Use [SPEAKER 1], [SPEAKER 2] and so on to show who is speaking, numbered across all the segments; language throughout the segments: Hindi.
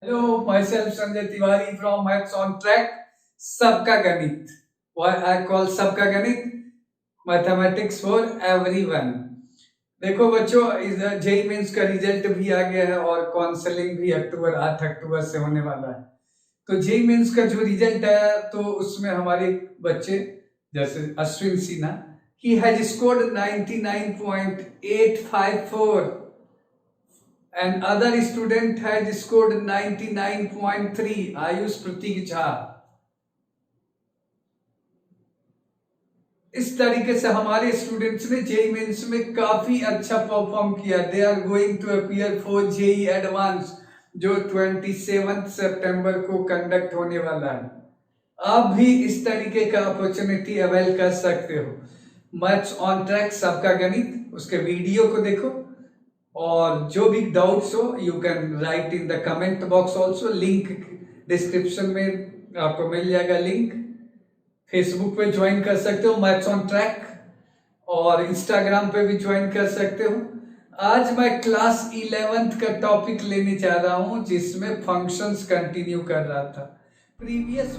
[SPEAKER 1] Hello, myself Sanjay Tiwari from Maths on Track. सबका गणित, what I call सबका गणित, मैथमेटिक्स फॉर एवरीवन। देखो बच्चों, इस जेई मेंस का रिजल्ट भी आ गया है और काउंसलिंग भी 8 अक्टूबर से होने वाला है। तो जेई मेंस का जो रिजल्ट आया तो उसमें हमारे बच्चे जैसे Ashwin Sinha he has scored 99.854 and other student has scored 99.3 Ayush Pratik Jha. इस तरीके से हमारे स्टूडेंट्स ने जेई मेंस में काफी अच्छा परफॉर्म किया। They are going to appear for JEE advance जो 27 सितंबर को कंडक्ट होने वाला है। आप भी इस तरीके का अपॉर्चुनिटी अवेल कर सकते हो। मैथ्स ऑन ट्रैक सबका गणित, उसके वीडियो को देखो और जो भी डाउट्स हो you can write in the comment box also. Link description में आपको मिल जाएगा लिंक। फेसबुक पे ज्वाइन कर सकते हो मैथ्स ऑन ट्रैक और इंस्टाग्राम पे भी ज्वाइन कर सकते हो। आज मैं क्लास 11th का टॉपिक लेने जा रहा हूं जिसमें फंक्शंस कंटिन्यू कर रहा था। प्रीवियस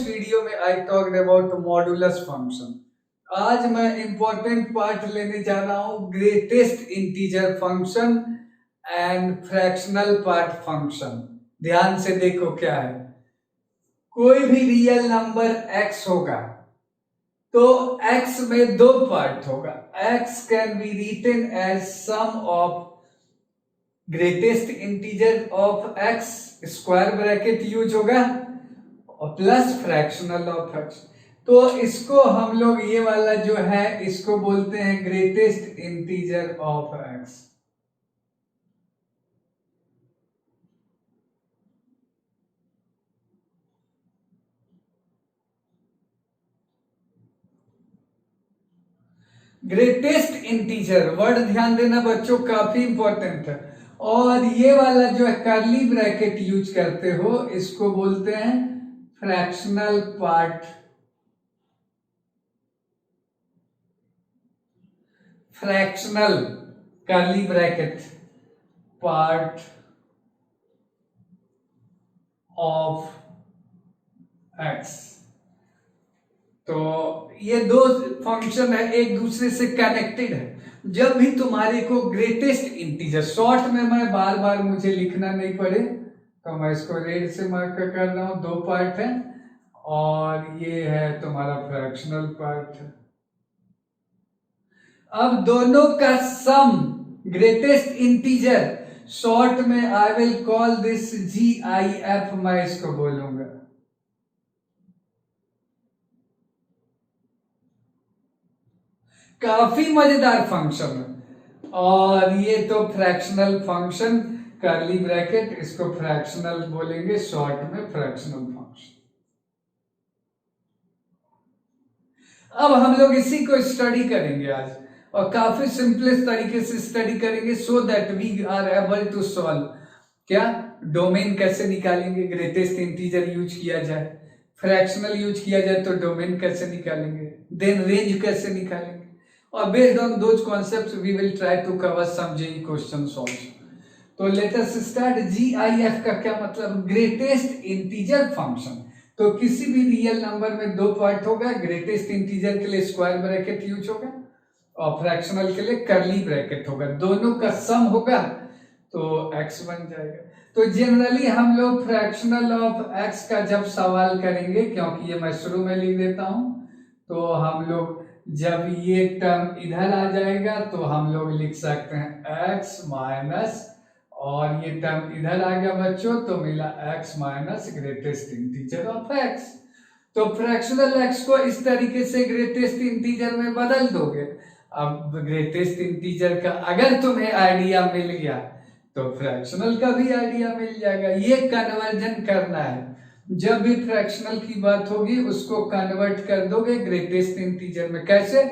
[SPEAKER 1] वीडियो में I talked about modulus function. आज मैं इंपॉर्टेंट पार्ट लेने जा रहा हूं greatest integer function and fractional part function. ध्यान से देखो क्या है। कोई भी रियल नंबर x होगा तो x में दो पार्ट होगा। x can be written as sum of greatest integer of x, square bracket use होगा, और प्लस फ्रैक्शनल ऑफ x। तो इसको हम लोग ये वाला जो है इसको बोलते हैं greatest integer of x। Greatest integer word ध्यान देना बच्चों, काफी इंपॉर्टेंट है। और ये वाला जो है कर्ली ब्रैकेट यूज करते हो इसको बोलते हैं fractional part, fractional curly bracket part of x। तो ये दो फंक्शन है एक दूसरे से कनेक्टेड है। जब भी तुम्हारे को ग्रेटेस्ट इंटीजर, शॉर्ट में मैं बार बार मुझे लिखना नहीं पड़े तो मैं इसको रेड से मार्क कर रहा हूं। दो पार्ट है और ये है तुम्हारा फ्रैक्शनल पार्ट है। अब दोनों का सम ग्रेटेस्ट इंटीजर, शॉर्ट में I will call this GIF, मैं इसको बोलूंगा। काफी मजेदार फंक्शन है। और ये तो फ्रैक्शनल फंक्शन कर्ली ब्रैकेट, इसको फ्रैक्शनल बोलेंगे, शॉर्ट में फ्रैक्शनल फंक्शन। अब हम लोग इसी को स्टडी करेंगे आज और काफी सिंपलेस्ट तरीके से स्टडी करेंगे so that we are able to solve. क्या डोमेन कैसे निकालेंगे, ग्रेटेस्ट इंटीजर यूज किया जाए, फ्रैक्शनल यूज किया जाए तो डोमेन कैसे निकालेंगे, देन रेंज कैसे निकालेंगे, और based on those concepts we will try to cover some JEE questions also. तो लेट अस स्टार्ट। GIF का क्या मतलब? Greatest integer function. तो किसी भी रियल नंबर में दो पार्ट होगा। ग्रेटेस्ट इंटीजर के लिए स्क्वायर ब्रैकेट यूज होगा और फ्रैक्शनल के लिए कर्ली ब्रैकेट होगा। दोनों का सम होगा तो x बन जाएगा। तो जनरली हम लोग फ्रैक्शनल ऑफ x का जब सवाल करेंगे, क्योंकि ये मैं शुरू में लिख देता हूं, तो हम लोग जब ये टर्म इधर आ जाएगा तो हम लोग लिख सकते हैं x माइनस, और ये टर्म इधर आ गया बच्चों तो मिला x minus greatest integer of x। तो फ्रैक्शनल x को इस तरीके से ग्रेटेस्ट इंटीजर में बदल दोगे। अब ग्रेटेस्ट इंटीजर का अगर तुम्हें आइडिया मिल गया तो फ्रैक्शनल का भी आइडिया मिल जाएगा। ये कन्वर्जन करना है। जब भी फ्रैक्शनल की बात होगी उसको कन्वर्ट कर दोगे ग्रेटेस्ट इंटीजर में। कैसे?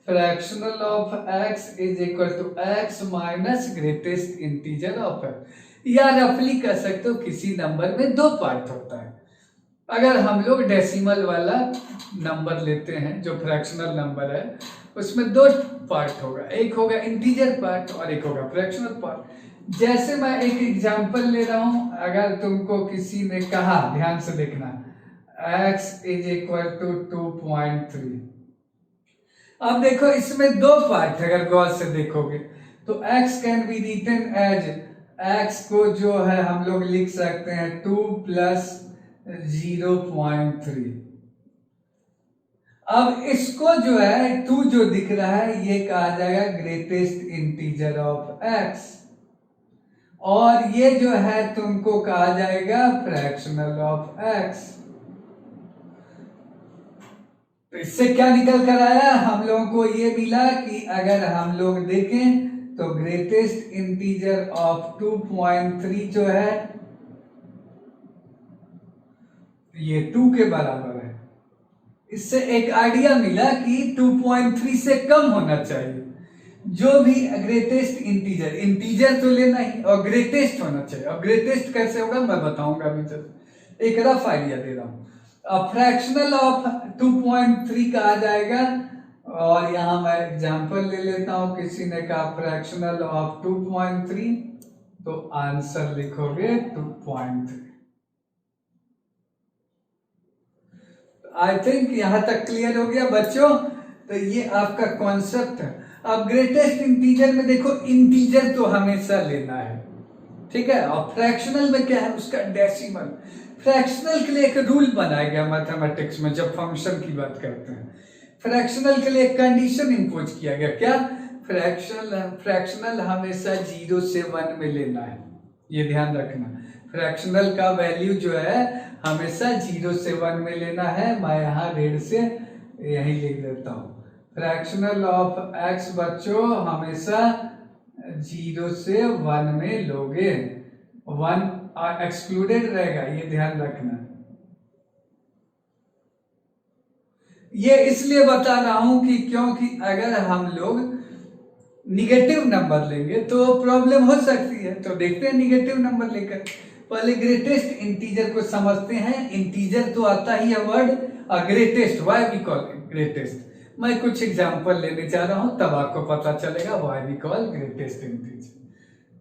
[SPEAKER 1] Fractional of x is equal to x minus greatest integer of x। या रफली कह सकते हो किसी नंबर में 2 पार्ट होता है। अगर हम लोग डेसिमल वाला नंबर लेते हैं जो फ्रैक्शनल नंबर है उसमें 2 पार्ट होगा, एक होगा इंटीजर पार्ट और एक होगा फ्रैक्शनल पार्ट। जैसे मैं एक एग्जांपल ले रहा हूं, अगर तुमको किसी ने कहा, ध्यान से देखना, x = 2.3। अब देखो इसमें 2 पार्ट, अगर गौर से देखोगे तो x can be written as, x को जो है हम लोग लिख सकते हैं 2 + 0.3। अब इसको जो है 2 जो दिख रहा है ये कहा जाएगा ग्रेटेस्ट इंटीजर ऑफ x, और ये जो है तुमको कहा जाएगा फ्रैक्शनल ऑफ x। तो इससे क्या निकल कर आया, हम लोगों को ये मिला कि अगर हम लोग देखें तो ग्रेटेस्ट इंटीजर ऑफ 2.3 जो है ये 2 के बराबर है। इससे एक आइडिया मिला कि 2.3 से कम होना चाहिए। जो भी ग्रेटेस्ट इंटीजर, इंटीजर तो लेना ही और ग्रेटेस्ट होना चाहिए। और ग्रेटेस्ट कैसे होगा मैं बताऊंगा अभी, जस्ट एक रफ आइडिया दे रहा हूं। फ्रैक्शनल ऑफ 2.3 कहा जाएगा, और यहां मैं एग्जांपल ले लेता हूं, किसी ने कहा फ्रैक्शनल ऑफ 2.3 तो आंसर लिखोगे 2.3। आई थिंक यहां तक क्लियर हो गया बच्चों। तो ये आपका कॉन्सेप्ट है। अब ग्रेटेस्ट इंटीजर में देखो इंटीजर तो हमेशा लेना है, ठीक है। और फ्रैक्शनल में क्या है उसका डेसिमल। फ्रैक्शनल के लिए एक रूल बनाया गया मैथमेटिक्स में, जब फंक्शन की बात करते हैं फ्रैक्शनल के लिए एक कंडीशन इंपोज किया गया, क्या, फ्रैक्शनल हमेशा 0 से 1 में लेना है। ये ध्यान रखना, फ्रैक्शनल का वैल्यू जो है हमेशा 0 से 1 में लेना है। मैं यहाँ रेड से यही लिख देता हूँ, फ्रैक्शनल ऑफ x बच्चों हमेशा 0 से 1 में लोगे, 1 एक्सक्लूडेड रहेगा, ये ध्यान रखना। ये इसलिए बता रहा हूं कि क्योंकि अगर हम लोग निगेटिव नंबर लेंगे तो प्रॉब्लम हो सकती है। तो देखते हैं निगेटिव नंबर लेकर, पहले ग्रेटेस्ट इंटीजर को समझते हैं। इंटीजर तो आता ही है word, greatest, why we call greatest. मैं कुछ एग्जांपल लेने जा रहा हूं तब आपको पता चलेगा why we call greatest integer.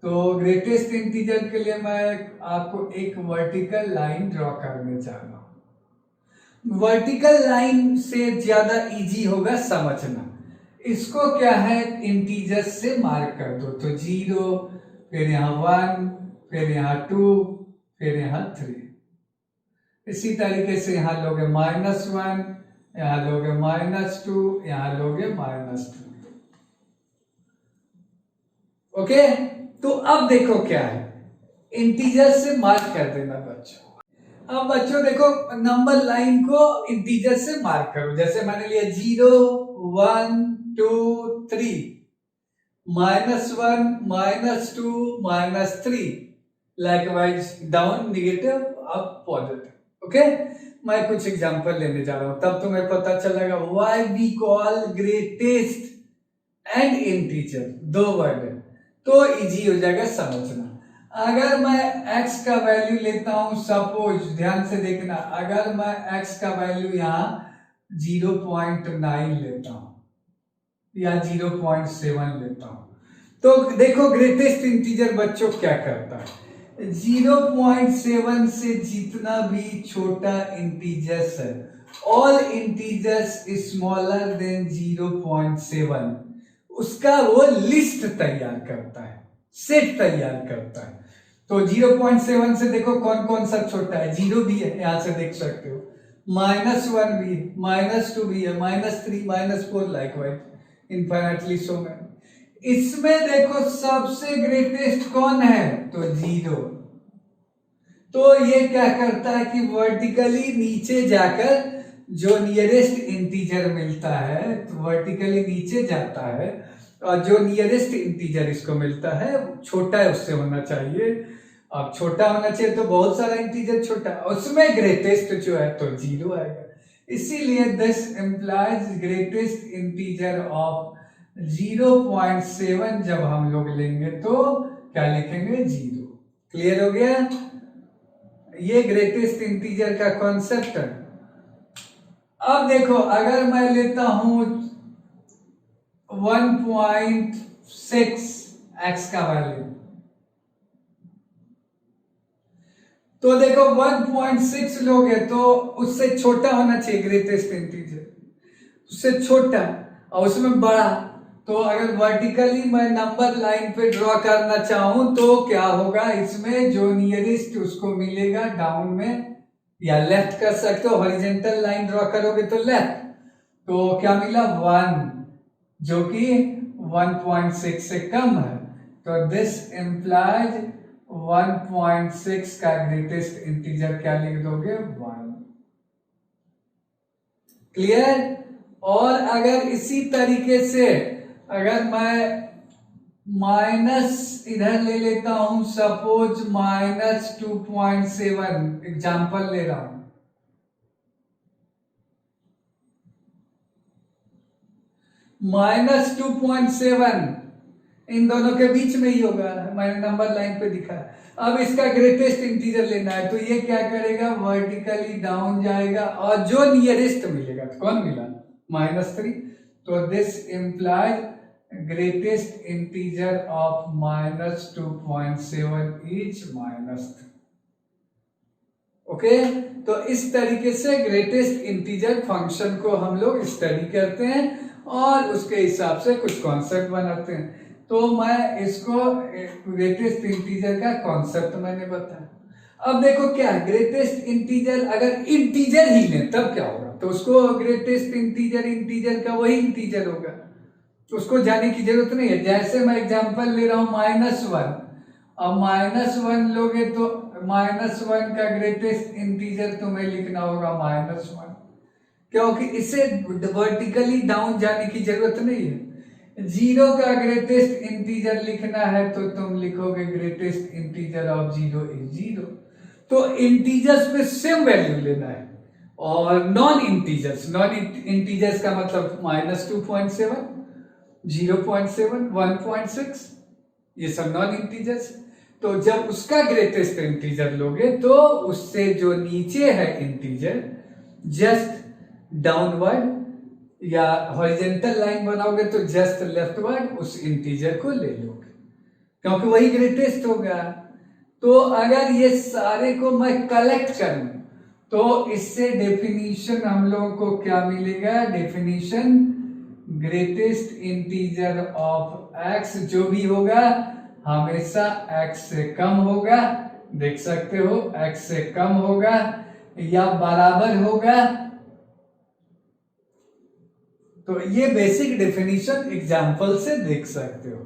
[SPEAKER 1] तो ग्रेटेस्ट इंटीजर के लिए मैं आपको एक वर्टिकल लाइन ड्रॉ करने जा रहा हूं। वर्टिकल लाइन से ज्यादा इजी होगा समझना। इसको क्या है, इंटीजर से मार्क कर दो, तो 0, फिर यहाँ 1, फिर यहाँ 2, फिर यहाँ 3। इसी तरीके से यहाँ लोगे -1, यहाँ लोगे -2, यहाँ लोगे -2। ओके, तो अब देखो क्या है, इंटीजर से मार्क कर देना बच्चों। अब बच्चों देखो नंबर लाइन को इंटीजर से मार्क करो। जैसे मैंने लिया 0, 1, 2, 3, -1, -2, -3, likewise down negative, up positive. Okay, मैं कुछ एग्जांपल लेने जा रहा हूं तब तुम्हें पता चलेगा why we call greatest and integer, 2 word है तो इजी हो जाएगा समझना। अगर मैं x का वैल्यू लेता हूं, सपोज ध्यान से देखना, अगर मैं x का वैल्यू यहां 0.9 लेता हूं या 0.7 लेता हूं, तो देखो ग्रेटेस्ट इंटीजर बच्चों क्या करता है, 0.7 से जितना भी छोटा इंटीजर्स है, ऑल इंटीजर्स स्मॉलर देन 0.7, उसका वो लिस्ट तैयार करता है, सेट तैयार करता है। तो 0.7 से देखो कौन कौन सा छोटा है, 0 भी है, यहां से देख सकते हो, -1 भी है, -2 भी है, -3, -4, लाइकवाइज इनफाइनाइटली सो मैनी। इसमें देखो सबसे ग्रेटेस्ट कौन है, तो 0। तो ये क्या करता है कि वर्टिकली नीचे जाकर जो नियरेस्ट इंटीजर मिलता है तो वर्टिकली नीचे जाता है, और जो नियरेस्ट इंटीजर इसको मिलता है छोटा है उससे होना चाहिए। अब छोटा होना चाहिए तो बहुत सारा इंटीजर छोटा, उसमें ग्रेटेस्ट जो है तो 0 आएगा। इसीलिए this implies greatest integer of 0.7 जब हम लोग लेंगे तो क्या लिखेंगे, 0। क्लियर हो गया? ये ग्रेटेस्ट इंटीजर का कॉन्सेप्ट है। अब देखो अगर मैं लेता हूं 1.6 x का वैल्यू, तो देखो 1.6 लोगे तो उससे छोटा होना चाहिए ग्रेटेस्ट इंटीजर, उससे छोटा और उसमें बड़ा। तो अगर वर्टिकली मैं नंबर लाइन पे ड्रॉ करना चाहूं तो क्या होगा, इसमें जो नियरेस्ट उसको मिलेगा डाउन में, या लेफ्ट कर सकते हो, हॉरिजॉन्टल लाइन ड्रॉ करोगे तो लेफ्ट, तो क्या मिला 1, जो कि 1.6 से कम है। तो दिस इंप्लाइज 1.6 का ग्रेटेस्ट इंटीजर क्या लिख दोगे, 1। क्लियर? और अगर इसी तरीके से अगर मैं माइनस इधर ले लेता हूं, सपोज -2.7, एग्जाम्पल ले रहा हूं, -2.7 इन दोनों के बीच में ही होगा, मैंने नंबर लाइन पे दिखा। अब इसका ग्रेटेस्ट इंटीजर लेना है, तो ये क्या करेगा, वर्टिकली डाउन जाएगा और जो नियरेस्ट मिलेगा, तो कौन मिला, -3, तो this implies greatest integer of -2.7 is -3। Okay, तो इस तरीके से ग्रेटेस्ट इंटीजर फंक्शन को हम लोग स्टडी करते हैं और उसके हिसाब से कुछ कॉन्सेप्ट बनाते हैं। तो मैं इसको ग्रेटेस्ट इंटीजर का कॉन्सेप्ट मैंने बताया। अब देखो क्या ग्रेटेस्ट इंटीजर, अगर इंटीजर ही लें तब क्या होगा, तो उसको ग्रेटेस्ट इंटीजर का वही इंटीजर होगा, उसको जाने की जरूरत नहीं है। जैसे मैं एग्जांपल ले रहा हूं -1, अब -1 लोगे तो -1 का ग्रेटेस्ट इंटीजर तुम्हें लिखना होगा -1, क्योंकि इसे वर्टिकली डाउन जाने की जरूरत नहीं है। 0 का ग्रेटेस्ट इंटीजर लिखना है तो तुम लिखोगे ग्रेटेस्ट इंटीजर ऑफ 0 इज 0। तो इंटीजर्स पे सेम वैल्यू लेना है, और नॉन इंटीजर्स का मतलब -2.7, 0.7, 1.6, ये सब नॉन इंटीजर्स। तो जब उसका ग्रेटेस्ट इंटीजर लोगे तो उससे जो नीचे है इंटीजर, जस्ट डाउनवर्ड या हॉरिजॉन्टल लाइन बनाओगे तो जस्ट लेफ्टवर्ड उस इंटीजर को ले लोगे, क्योंकि वही ग्रेटेस्ट होगा। तो अगर ये सारे को मैं कलेक्ट करूं तो इससे डेफिनेशन हम लोगों को क्या मिलेगा, definition greatest integer of x जो भी होगा हमेशा x से कम होगा, देख सकते हो x से कम होगा या बराबर होगा। तो ये बेसिक डेफिनेशन एग्जांपल से देख सकते हो।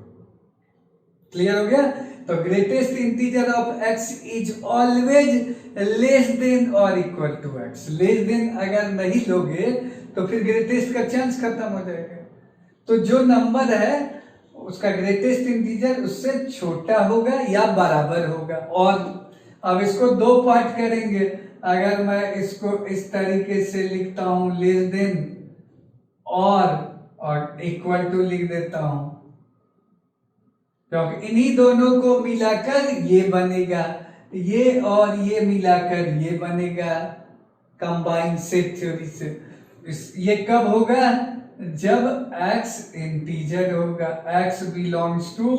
[SPEAKER 1] क्लियर हो गया? तो greatest integer of x is always less than और equal to x। Less than अगर नहीं लोगे तो फिर ग्रेटेस्ट का चांस खत्म हो जाएगा। तो जो नंबर है उसका ग्रेटेस्ट इंटीजर उससे छोटा होगा या बराबर होगा। और अब इसको दो पार्ट करेंगे। अगर मैं इसको इस तरीके से लिखता हूं, लेस देन और इक्वल टू लिख देता हूं, क्योंकि इन्हीं दोनों को मिलाकर ये बनेगा, ये और ये मिलाकर ये बनेगा कंबाइंड सेट थ्योरी से। ये कब होगा? जब x इंटीजर होगा, x belongs to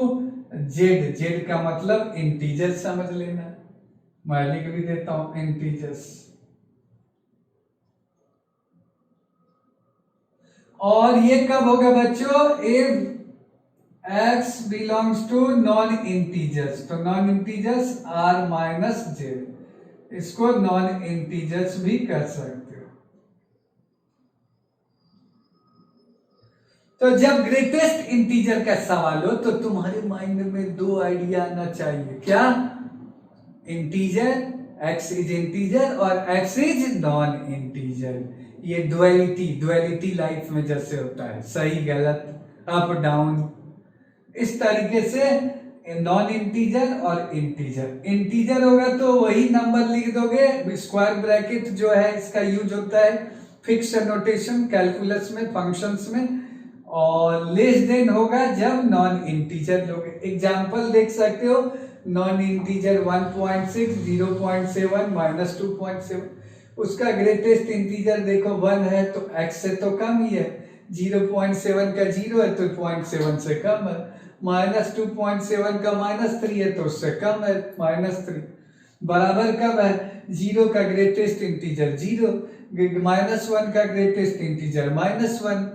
[SPEAKER 1] z। z का मतलब इंटीजर समझ लेना, मैं लिख भी देता हूं इंटीजर्स। और ये कब होगा बच्चों? If x belongs to non integers, तो non integers r minus Z, इसको नॉन इंटीजर्स भी कर सकते हो। तो जब ग्रेटेस्ट इंटीजर का सवाल हो तो तुम्हारे माइंड में दो आइडिया आना चाहिए। क्या? इंटीजर, x इज इंटीजर और x इज नॉन इंटीजर। ये ड्युअलिटी लाइफ में जैसे होता है, सही गलत, अप डाउन, इस तरीके से नॉन इंटीजर और इंटीजर। इंटीजर होगा तो वही नंबर लिख दोगे, स्क्वायर ब्रैकेट जो है इसका यूज होता है फिक्स नोटेशन कैलकुलस में, फंक्शंस में। और लेस देन होगा जब नॉन इंटीजर लोगे। एग्जांपल देख सकते हो, नॉन इंटीजर 1.6, 0.7, -2.7। उसका ग्रेटेस्ट इंटीजर देखो 1 है तो x से तो कम ही है, 0.7 का 0 है तो 0.7 से कम है, -2.7 का -3 है तो उससे कम है, -3 बराबर कब है, 0 का ग्रेटेस्ट इंटीजर 0, -1 का ग्रेटेस्ट इंटीजर -1।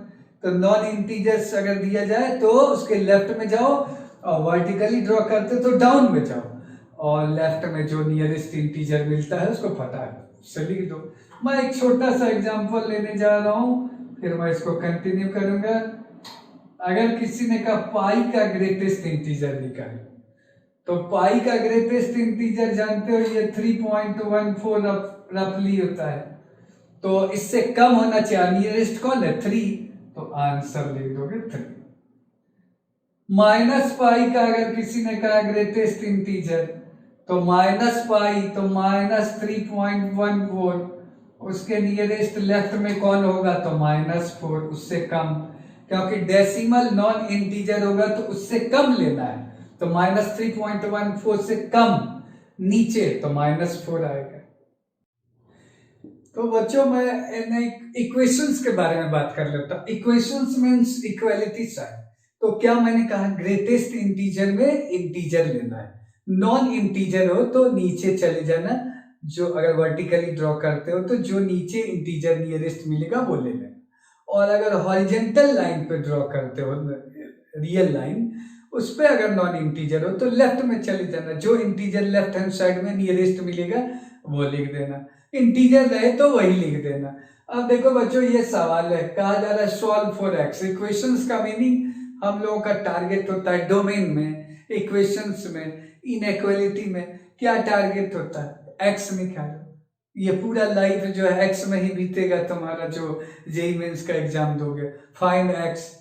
[SPEAKER 1] तो नॉन इंटीजर्स अगर दिया जाए तो उसके लेफ्ट में जाओ और वर्टिकली ड्रॉ करते तो डाउन में जाओ, और लेफ्ट में जो नियरेस्ट इंटीजर मिलता है उसको फटाफट से लिख दो। मैं एक छोटा सा एग्जांपल लेने जा रहा हूँ, फिर मैं इसको कंटिन्यू करूंगा। अगर किसी ने कहा पाई का ग्रेटेस्ट इंटीजर निकाल, तो पाई का ग्रेटेस्ट इंटीजर जानते हो ये 3.14 रफली होता है, तो इससे कम होना चाहिए, नियरेस्ट कौन है 3, तो आंसर लिख दोगे 3। माइनस पाई का अगर किसी ने कहा ग्रेटेस्ट इंटीजर, तो माइनस पाई तो -3.14, उसके नियरेस्ट लेफ्ट में कौन होगा, तो -4, उससे कम, क्योंकि डेसिमल नॉन इंटीजर होगा तो उससे कम लेना है, तो -3.14 से कम नीचे तो -4 आएगा। तो बच्चों मैं इक्वेशंस के बारे में बात कर लेता हूँ। Equations means equality sign. तो क्या मैंने कहा, ग्रेटेस्ट इंटीजर में इंटीजर लेना है, नॉन इंटीजर हो तो नीचे चले जाना, जो अगर वर्टिकली ड्रॉ करते हो तो जो नीचे इंटीजर नियरेस्ट मिलेगा वो ले लेना, और अगर हॉरिजेंटल लाइन पे ड्रॉ करते हो रियल लाइन, उस पे अगर नॉन इंटीजर हो तो लेफ्ट में चले जाना, जो इंटीजर लेफ्ट हैंड साइड में नियरेस्ट मिलेगा वो लिख देना, इंटीजर रहे तो वही लिख देना। अब देखो बच्चों ये सवाल है, कहा जा रहा है सॉल्व फॉर एक्स। इक्वेशंस का मीनिंग हम लोगों का टारगेट होता है डोमेन में, इक्वेशंस में, इनइक्वालिटी में क्या टारगेट होता है, एक्स निकालो। ये पूरा लाइफ जो है एक्स में ही बीतेगा तुम्हारा, जो जेईई मेंस का एग्जाम दोगे। फाइंड एक्स,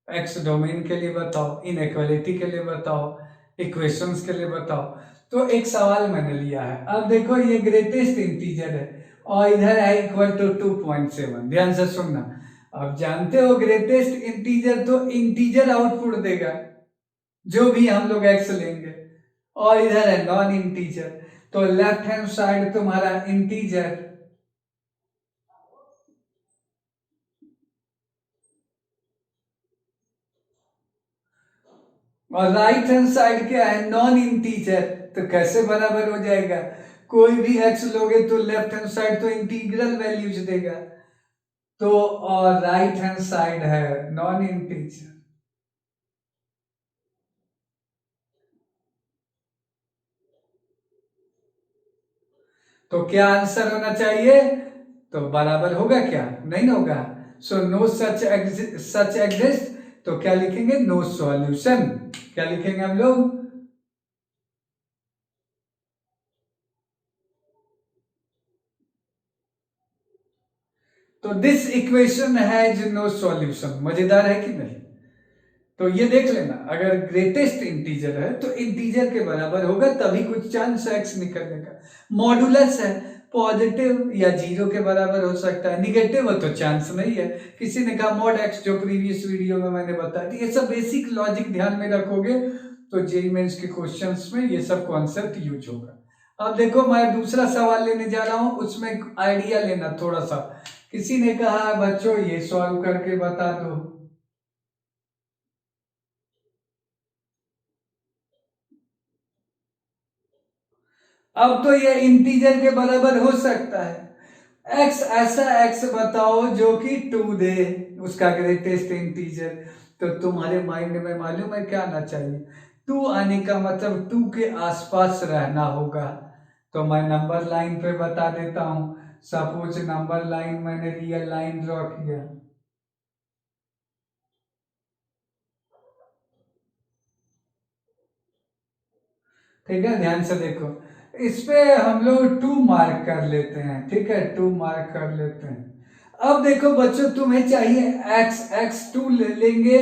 [SPEAKER 1] एक्स डोमेन के लिए बताओ, इनइक्वालिटी के लिए बताओ, इक्वेशंस के लिए बताओ। तो एक सवाल मैंने लिया है, अब देखो ये ग्रेटेस्ट इंटीजर है और इधर है इक्वल टू 2.7, ध्यान से सुनना। अब जानते हो ग्रेटेस्ट इंटीजर तो इंटीजर आउटपुट देगा, जो भी हम लोग एक्स लेंगे, और इधर है नॉन इंटीजर, तो लेफ्ट हैंड साइड तुम्हारा इंटीजर, और राइट हैंड साइड क्या है, नॉन इंटीजर। तो कैसे बराबर हो जाएगा, कोई भी एक्स लोगे तो लेफ्ट हैंड साइड तो इंटीग्रल वैल्यूज देगा, तो और राइट हैंड साइड है नॉन इंटीजर। तो क्या आंसर होना चाहिए, तो बराबर होगा क्या, नहीं होगा। सो नो सच एग्जिस्ट, तो क्या लिखेंगे, नो सॉल्यूशन। क्या लिखेंगे हम लोग, तो this equation has no solution. मजेदार है कि नहीं। तो ये देख लेना, अगर ग्रेटेस्ट इंटीजर है तो इंटीजर के बराबर होगा तभी कुछ चांस है एक्स निकलने का। मॉडुलस है, पॉजिटिव या जीरो के बराबर हो सकता है, निगेटिव हो तो चांस नहीं है। किसी ने कहा मॉड एक्स, जो प्रीवियस वीडियो में मैंने बताया, ये सब बेसिक लॉजिक ध्यान में रखोगे तो जेईई मेंस के क्वेश्चंस में ये सब कॉन्सेप्ट यूज होगा। अब देखो मैं दूसरा सवाल लेने जा रहा हूं, उसमें आइडिया लेना थोड़ा सा। किसी ने कहा बच्चों ये सॉल्व करके बता दो, अब तो ये इंटीजर के बराबर हो सकता है। एक्स, ऐसा एक्स बताओ जो कि 2 दे, उसका ग्रेटेस्ट इंटीजर। तो तुम्हारे माइंड में मालूम है क्या आना चाहिए, 2 आने का मतलब 2 के आसपास रहना होगा। तो मैं नंबर लाइन पे बता देता हूं। सपोज नंबर लाइन मैंने रियल लाइन ड्रॉ किया, ठीक है, ध्यान से देखो। इस पे हम लोग 2 मार्क कर लेते हैं, ठीक है, 2 मार्क कर लेते हैं। अब देखो बच्चों तुम्हें चाहिए x, x2 लेंगे,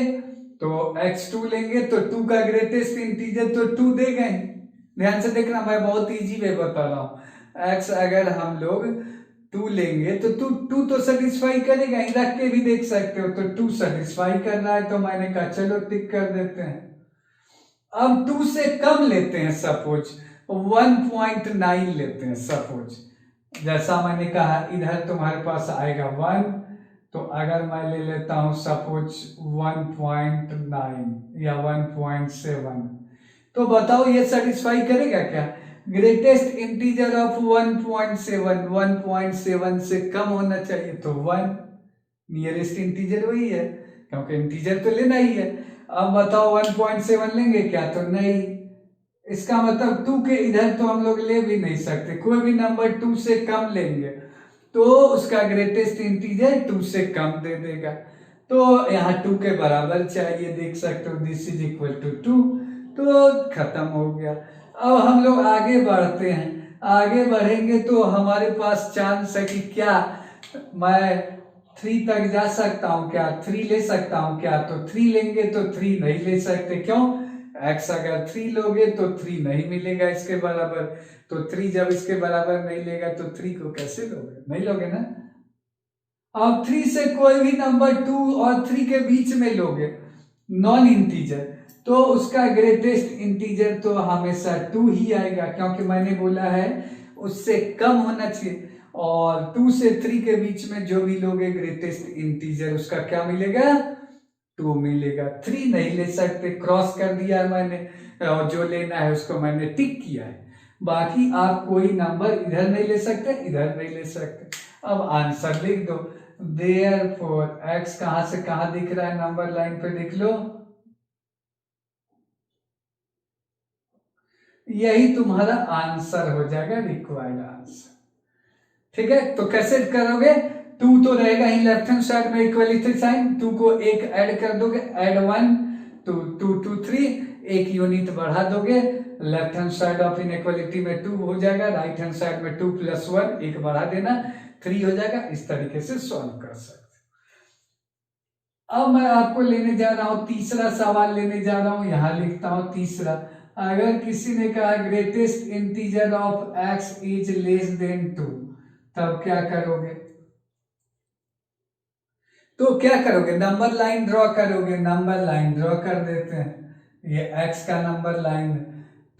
[SPEAKER 1] तो x2 लेंगे तो 2 का ग्रेटेस्ट इंटीजर तो 2 देगा ही। ध्यान से देखना, मैं बहुत इजी वे बता रहा हूँ। x अगर हम लोग 2 लेंगे तो 2 तो सेटिस्फाई करेगा ही, रख के भी देख सकते हो। तो 2 सेटिस्फाई कर रहा है, तो मैंने कहा चलो टिक कर देते हैं। अब 2 से कम लेते हैं, सपोज 1.9 लेते हैं सपोज। जैसा मैंने कहा इधर तुम्हारे पास आएगा 1, तो अगर मैं ले लेता हूं सपोज 1.9 या 1.7, तो बताओ ये सेटिस्फाई करेगा क्या? ग्रेटेस्ट इंटीजर ऑफ 1.7, 1.7 से कम होना चाहिए, तो 1 नियरेस्ट इंटीजर वही है, क्योंकि इंटीजर तो लेना ही है। अब बताओ 1.7 लेंगे क्या? तो नहीं। इसका मतलब 2 के इधर तो हम लोग ले भी नहीं सकते, कोई भी नंबर 2 से कम लेंगे तो उसका ग्रेटेस्ट इंटीजर 2 से कम दे देगा। तो यहाँ 2 के बराबर चाहिए, देख सकते हो दिस इज इक्वल टू 2, तो खत्म हो गया। अब हम लोग आगे बढ़ते हैं, आगे बढ़ेंगे तो हमारे पास चांस है कि क्या मैं 3 तक जा सकता हूं क्या, 3 ले सकता हूं क्या? तो 3 लेंगे तो 3 नहीं ले सकते, क्यों? x अगर 3 लोगे तो 3 नहीं मिलेगा इसके बराबर, तो 3 जब इसके बराबर नहीं लेगा तो 3 को कैसे लोगे? नहीं लोगे ना। अब 3 से कोई भी नंबर 2 और 3 के बीच में लोगे नॉन इंटीजर, तो उसका ग्रेटेस्ट इंटीजर तो हमेशा 2 ही आएगा, क्योंकि मैंने बोला है उससे कम होना चाहिए। और 2 से 3 के बीच में जो भी लोगे ग्रेटेस्ट इंटीजर उसका क्या मिलेगा? 2 मिलेगा। 3 नहीं ले सकते, क्रॉस कर दिया है मैंने, और जो लेना है उसको मैंने टिक किया है। बाकी आप कोई नंबर इधर नहीं ले सकते, इधर नहीं ले सकते। अब आंसर लिख दो, देयरफॉर x कहां से कहां दिख रहा है, नंबर लाइन पे देख लो, यही तुम्हारा आंसर हो जाएगा, रिक्वायर्ड आंसर। ठीक है, तो कैसे करोगे? 2 तो रहेगा ही लेफ्ट हैंड साइड में इक्वलिटी साइन, 2 को एक ऐड कर दोगे, ऐड 1 तो 2 2 3, एक यूनिट बढ़ा दोगे, left hand side of inequality में 2 हो जाएगा, राइट हैंड साइड में 2 + 1 एक बढ़ा देना, 3 हो जाएगा। इस तरीके से सॉल्व कर सकते। अब मैं आपको लेने जा रहा हूं तीसरा सवाल लेने जा रहा हूं, यहां लिखता हूं तीसरा। अगर किसी ने कहा greatest integer of x is less than 2, तब क्या करोगे? तो क्या करोगे? नंबर लाइन ड्रॉ करोगे, नंबर लाइन ड्रॉ कर देते हैं। ये x का नंबर लाइन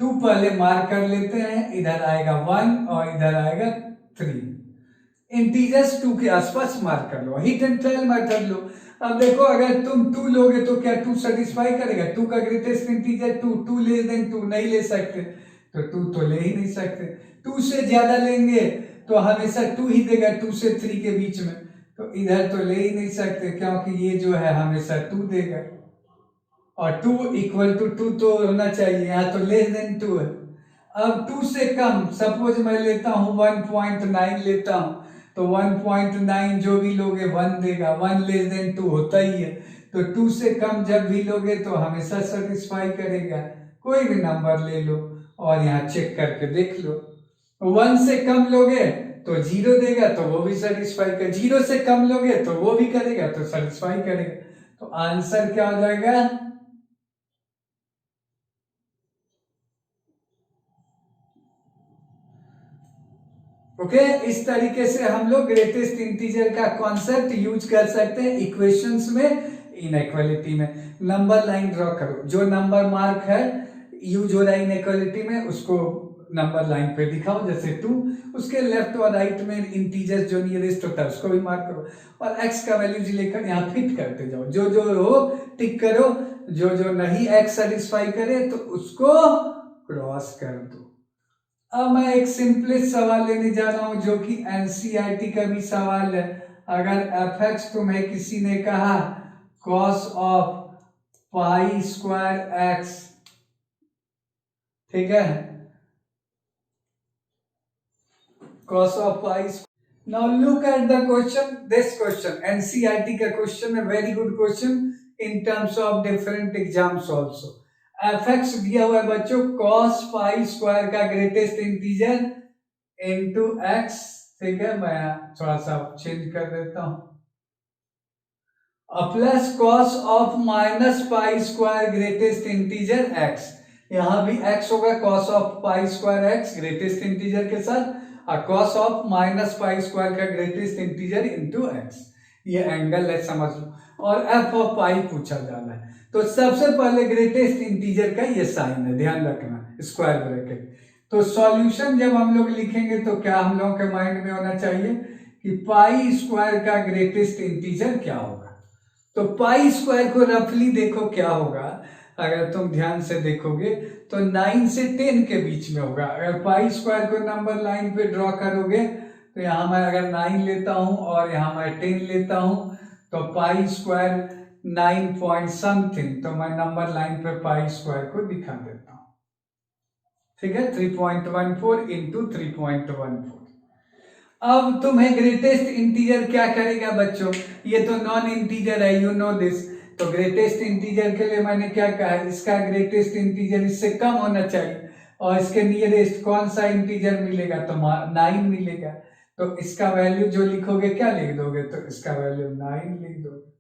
[SPEAKER 1] 2 पहले मार्क कर लेते हैं, इधर आएगा 1 और इधर आएगा 3। इंटीजर्स 2 के आसपास मार्क कर लो, हिट एंड ट्रायल मेथड लो। अब देखो अगर तुम 2 लोगे तो क्या 2 सेटिस्फाई करेगा? 2 का ग्रेटेस्ट इंटीजर 2, 2 लेस देन 2 नहीं ले सकते, तो 2 तो ले ही नहीं सकते। 2 से ज्यादा लेंगे तो हमेशा 2 ही देगा, 2 से 3 के बीच में, तो इधर तो ले ही नहीं सकते, क्योंकि ये जो है हमेशा 2 देगा, और 2 = 2 तो होना चाहिए, यहाँ तो लेस देन 2 है। अब 2 से कम, सपोज मैं लेता हूं 1.9 लेता हूं, तो 1.9 जो भी लोगे 1 देगा, 1 लेस देन 2 होता ही है, तो 2 से कम जब भी लोगे तो हमेशा सेटिस्फाई करेगा। कोई भी नंबर ले लो और यहाँ चेक करके देख लो। 1 से कम लोगे तो 0 देगा, तो वो भी सेटिस्फाई कर, 0 से कम लोगे तो वो भी करेगा, तो सेटिस्फाई करेगा। तो आंसर क्या हो जाएगा? ओके, इस तरीके से हम लोग ग्रेटेस्ट इंटीजर का कॉन्सेप्ट यूज कर सकते हैं इक्वेशंस में, इनइक्वालिटी में। नंबर लाइन ड्रॉ करो, जो नंबर मार्क है यूज हो रहा है इनइक्वालिटी में उसको नंबर लाइन पे दिखाओ, जैसे 2, उसके लेफ्ट और राइट में इंटीजर जो नियरेस्ट होता है उसको भी मार्क करो, और x का वैल्यूज लेकर यहाँ फिट करते जाओ, जो जो हो टिक करो, जो जो नहीं x सेटिस्फाई करे तो उसको क्रॉस कर दो। अब मैं एक सिंपलेस्ट सवाल लेने जा रहा हूं जो कि एनसीईआरटी का भी सवाल है। अगर f(x) तुम्हें किसी ने कहा cos ऑफ π² x, ठीक है, cos of π²। Now look at the question, this question NCERT का क्वेश्चन है, very good question in terms of different exams also. f(x) दिया हुआ है बच्चों, cos π² का ग्रेटेस्ट इंटीजर इनटू x, ठीक है, मैं थोड़ा सा चेंज कर देता हूं, plus cos of -π² greatest integer x, यहां भी x होगा, cos of π² x greatest integer के साथ, और cos ऑफ -π² का ग्रेटेस्ट इंटीजर इनटू x, ये एंगल है, समझ लो। और f ऑफ पाई पूछा जा रहा है, तो सबसे पहले ग्रेटेस्ट इंटीजर का ये साइन है, ध्यान रखना, स्क्वायर ब्रैकेट। तो सॉल्यूशन जब हम लोग लिखेंगे तो क्या हम लोगों के माइंड में होना चाहिए कि पाई स्क्वायर का ग्रेटेस्ट इंटीजर क्या होगा। तो पाई स्क्वायर को रफली देखो क्या होगा, अगर तुम ध्यान से देखोगे तो 9 से 10 के बीच में होगा। अगर पाई स्क्वायर को नंबर लाइन पे ड्रॉ करोगे तो यहाँ मैं अगर 9 लेता हूँ और यहाँ मैं 10 लेता हूँ, तो पाई स्क्वायर 9 पॉइंट समथिंग, तो मैं नंबर लाइन पे पाई स्क्वायर को दिखा देता हूँ, ठीक है, 3.14 इंटू 3.14। अब तुम्हें ग्रेटेस्ट इंटीजर क्या करेगा बच्चों, ये तो नॉन इंटीजर है, यू नो दिस। तो ग्रेटेस्ट इंटीजर के लिए मैंने क्या कहा, इसका ग्रेटेस्ट इंटीजर इससे कम होना चाहिए, और इसके नियरेस्ट कौन सा इंटीजर मिलेगा, तो 9 मिलेगा। तो इसका वैल्यू जो लिखोगे क्या लिख दोगे, तो इसका वैल्यू 9 लिख दोगे।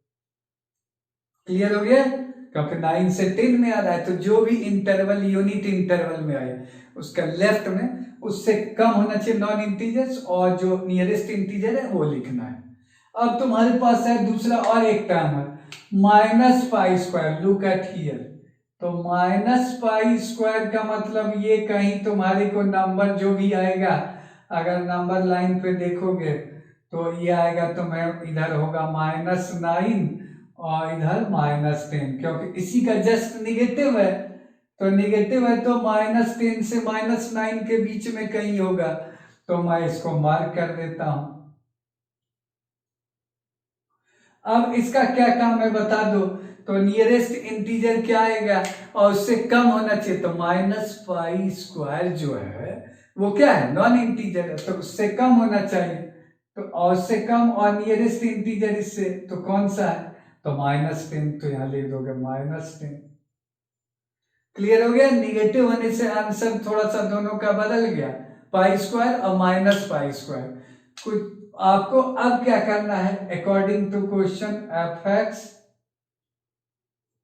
[SPEAKER 1] क्लियर हो गया, क्योंकि 9 से 10 में आ रहा है, तो जो भी इंटरवल यूनिट इंटरवल में आए उसका लेफ्ट में उससे कम होना चाहिए नॉन इंटीजर्स, और जो नियरेस्ट इंटीजर है वो लिखना है। अब तुम्हारे पास है दूसरा और एक टर्म है minus pi square, look at here. तो माइनस पाई स्क्वायर का मतलब ये कहीं तुम्हारे को नंबर जो भी आएगा, अगर नंबर लाइन पे देखोगे तो ये आएगा, तुम्हें इधर होगा -9 और इधर -10, क्योंकि इसी का जस्ट निगेटिव है। तो निगेटिव है तो -10 से -9 के बीच में कहीं होगा, तो मैं इसको मार्क कर देता हूं। अब इसका क्या काम है बता दो, तो नियरेस्ट इंटीजर क्या आएगा और उससे कम होना चाहिए, तो -पाई स्क्वायर जो है वो क्या है, नॉन इंटीजर है, तो उससे कम होना चाहिए। तो और से कम और नियरेस्ट इंटीजर इससे, तो कौन सा है, तो -10, तो यहां लिख दोगे -10। क्लियर हो गया, निगेटिव होने से आंसर थोड़ा सा दोनों का बदल गया, पाई स्क्वायर और -पाई स्क्वायर। कुछ आपको अब क्या करना है, according to question f(x)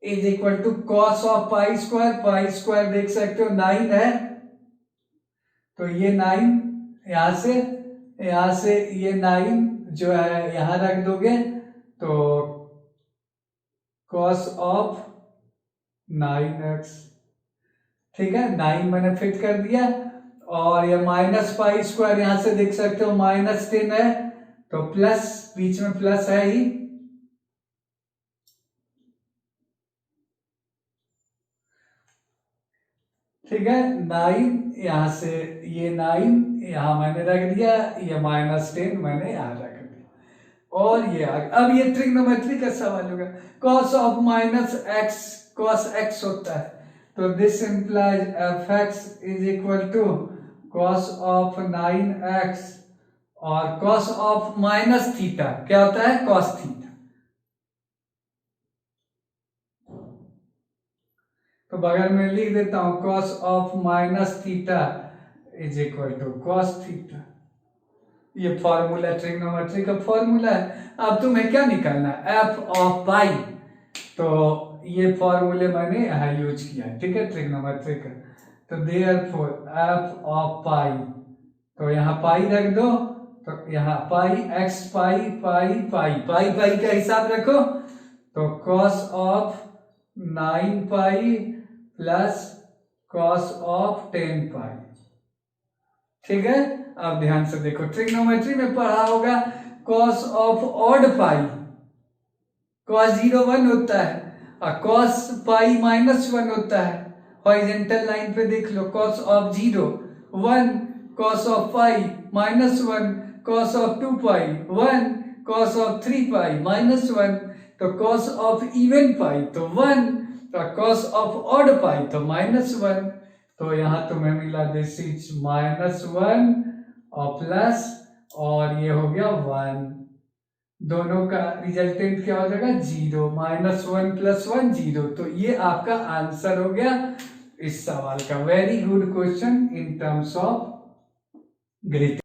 [SPEAKER 1] is equal to cos of pi square. Pi square देख सकते हो 9 है, तो ये 9 यहां से ये 9 जो है यहां रख दोगे, तो कॉस ऑफ 9x, ठीक है, 9 मैंने फिट कर दिया। और ये -पाई स्क्वायर यहां से देख सकते हो -10 है, तो प्लस, बीच में प्लस है ही, ठीक है। 9 यहां से ये 9 यहां मैंने रख दिया, ये -10 मैंने यहां रख दिया, और ये अब ये ट्रिग्नोमेट्री का सवाल होगा, cos of -x cos x होता है, तो this implies f(x) is equal to cos of 9x, और cos ऑफ -थीटा क्या होता है, cos थीटा। तो बगल में लिख देता हूं cos of -theta is equal to cos theta. ये फॉर्मूला ट्रिग्नोमेट्री का फॉर्मूला है। अब तुम्हें क्या निकालना है, f ऑफ पाई, तो ये फॉर्मूले मैंने यहाँ यूज किया, ठीक है, ट्रिग्नोमेट्री का। तो देयरफॉर f ऑफ पाई, तो यहाँ पाई रख दो, तो यहाँ पाई x पाई पाई पाई पाई पाई का हिसाब रखो, तो cos of 9 pi plus cos of 10 पाई, ठीक है। अब ध्यान से देखो, ट्रिग्नोमेट्री में पढ़ा होगा cos of odd pi, cos 0 1 होता है, और cos पाई -1 होता है। हॉरिजॉन्टल लाइन पे देख लो, cos of 0 1, cos of pi -1, cos of 2 pi 1, cos of 3 पाई -1, तो cos ऑफ इवन पाई तो 1, तो cos ऑफ ऑड पाई तो -1। तो यहां तुम्हें मिला दिस इज -1 और प्लस, और ये हो गया 1, दोनों का रिजल्टेंट क्या हो जाएगा 0, -1 + 1 0। तो ये आपका आंसर हो गया इस सवाल का। Very good question in terms of greatest.